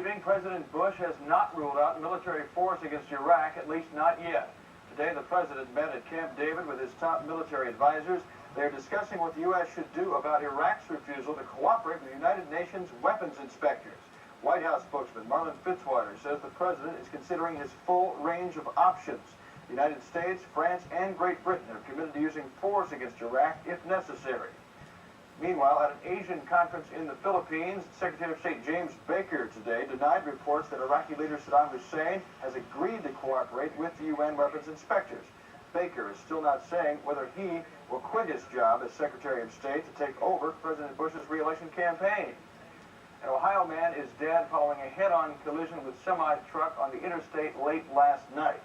evening, President Bush has not ruled out military force against Iraq, at least not yet. Today, the president met at Camp David with his top military advisors. They're discussing what the U.S. should do about Iraq's refusal to cooperate with the United Nations weapons inspectors. White House spokesman Marlin Fitzwater says the president is considering his full range of options. The United States, France, and Great Britain are committed to using force against Iraq if necessary. Meanwhile, at an Asian conference in the Philippines, Secretary of State James Baker today denied reports that Iraqi leader Saddam Hussein has agreed to cooperate with the UN weapons inspectors. Baker is still not saying whether he will quit his job as Secretary of State to take over President Bush's re-election campaign. An Ohio man is dead following a head-on collision with semi-truck on the interstate late last night.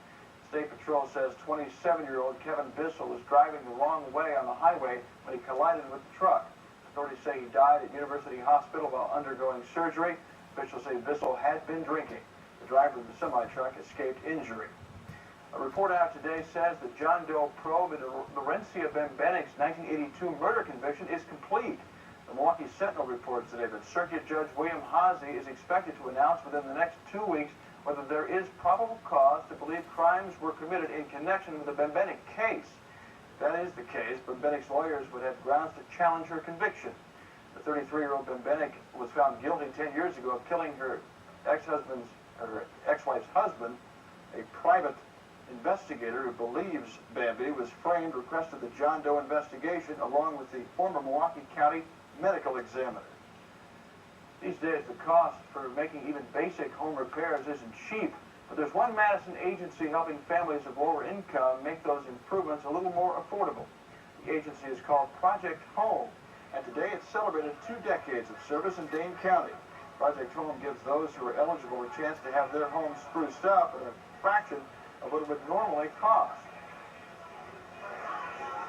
State Patrol says 27-year-old Kevin Bissell was driving the wrong way on the highway when he collided with the truck. Authorities say he died at University Hospital while undergoing surgery. Officials say Bissell had been drinking. The driver of the semi-truck escaped injury. A report out today says the John Doe probe into Laurencia Bembenic's 1982 murder conviction is complete. The Milwaukee Sentinel reports today that Circuit Judge William Haase is expected to announce within the next 2 weeks whether there is probable cause to believe crimes were committed in connection with the Bembenic case. If that is the case, Bembenic's lawyers would have grounds to challenge her conviction. The 33-year-old Bembenic was found guilty 10 years ago of killing her ex-wife's husband. A private investigator who believes Bambi was framed requested the John Doe investigation along with the former Milwaukee County medical examiner. These days, the cost for making even basic home repairs isn't cheap, but there's one Madison agency helping families of lower income make those improvements a little more affordable. The agency is called Project Home, and today it's celebrated 2 decades of service in Dane County. Project Home gives those who are eligible a chance to have their homes spruced up at a fraction of what it would normally cost.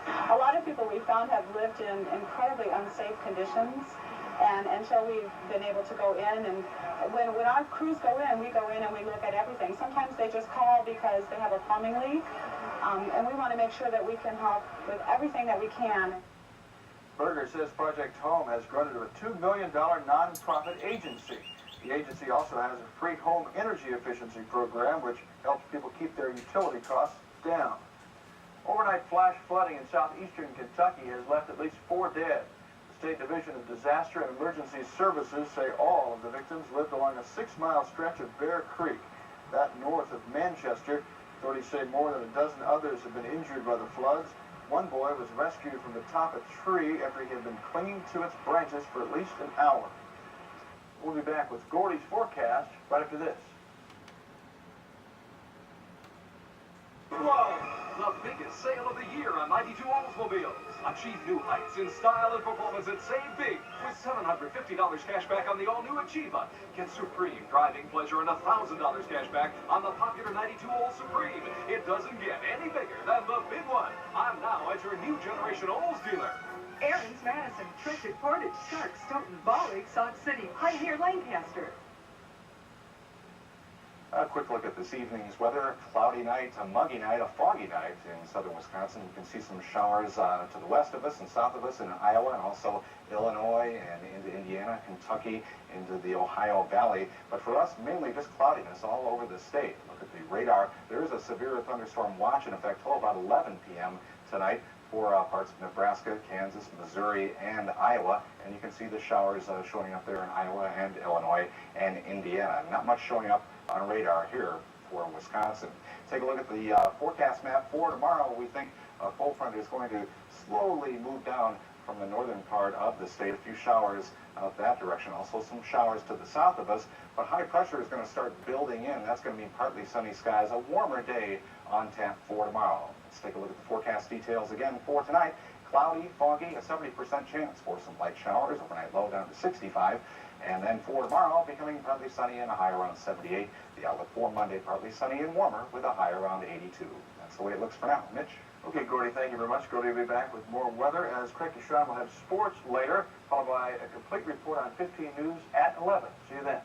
A lot of people we found have lived in incredibly unsafe conditions, and until we've been able to go in, and when our crews go in, we go in and we look at everything. Sometimes they just call because they have a plumbing leak, and we want to make sure that we can help with everything that we can. Berger says Project Home has grown into a $2 million nonprofit agency. The agency also has a free home energy efficiency program which helps people keep their utility costs down. Overnight flash flooding in southeastern Kentucky has left at least 4 dead. The State Division of Disaster and Emergency Services say all of the victims lived along a 6-mile stretch of Bear Creek. That north of Manchester. Authorities say more than a dozen others have been injured by the floods. One boy was rescued from the top of a tree after he had been clinging to its branches for at least an hour. We'll be back with Gordy's forecast right after this. Whoa! The biggest sale of the year on 92 Oldsmobiles. Achieve new heights in style and performance and save big with $750 cash back on the all-new Achieva. Get supreme driving pleasure and $1,000 cash back on the popular 92 Olds Supreme. It doesn't get any bigger than the big one. I'm now at your new generation Olds dealer. Aaron's, Madison, Trenton, Portage, Stark, Stoughton, Ballard, Sauk City, Pioneer, Lancaster. A quick look at this evening's weather. Cloudy night, a muggy night, a foggy night in southern Wisconsin. You can see some showers to the west of us and south of us in Iowa and also Illinois and into Indiana, Kentucky, into the Ohio Valley. But for us, mainly just cloudiness all over the state. Look at the radar. There is a severe thunderstorm watch in effect till about 11 p.m. tonight for parts of Nebraska, Kansas, Missouri, and Iowa. And you can see the showers showing up there in Iowa and Illinois and Indiana. Not much showing up on radar here for Wisconsin. Take a look at the forecast map for tomorrow. We think a cold front is going to slowly move down from the northern part of the state. A few showers out that direction. Also some showers to the south of us. But high pressure is going to start building in. That's going to mean partly sunny skies. A warmer day on tap for tomorrow. Let's take a look at the forecast details again for tonight. Cloudy, foggy, a 70% chance for some light showers. Overnight low down to 65. And then for tomorrow, becoming partly sunny and a high around 78. The outlook for Monday, partly sunny and warmer with a high around 82. That's the way it looks for now. Mitch? Okay, Gordy, thank you very much. Gordy will be back with more weather as Craig Deshawn will have sports later, followed by a complete report on 15 News at 11. See you then.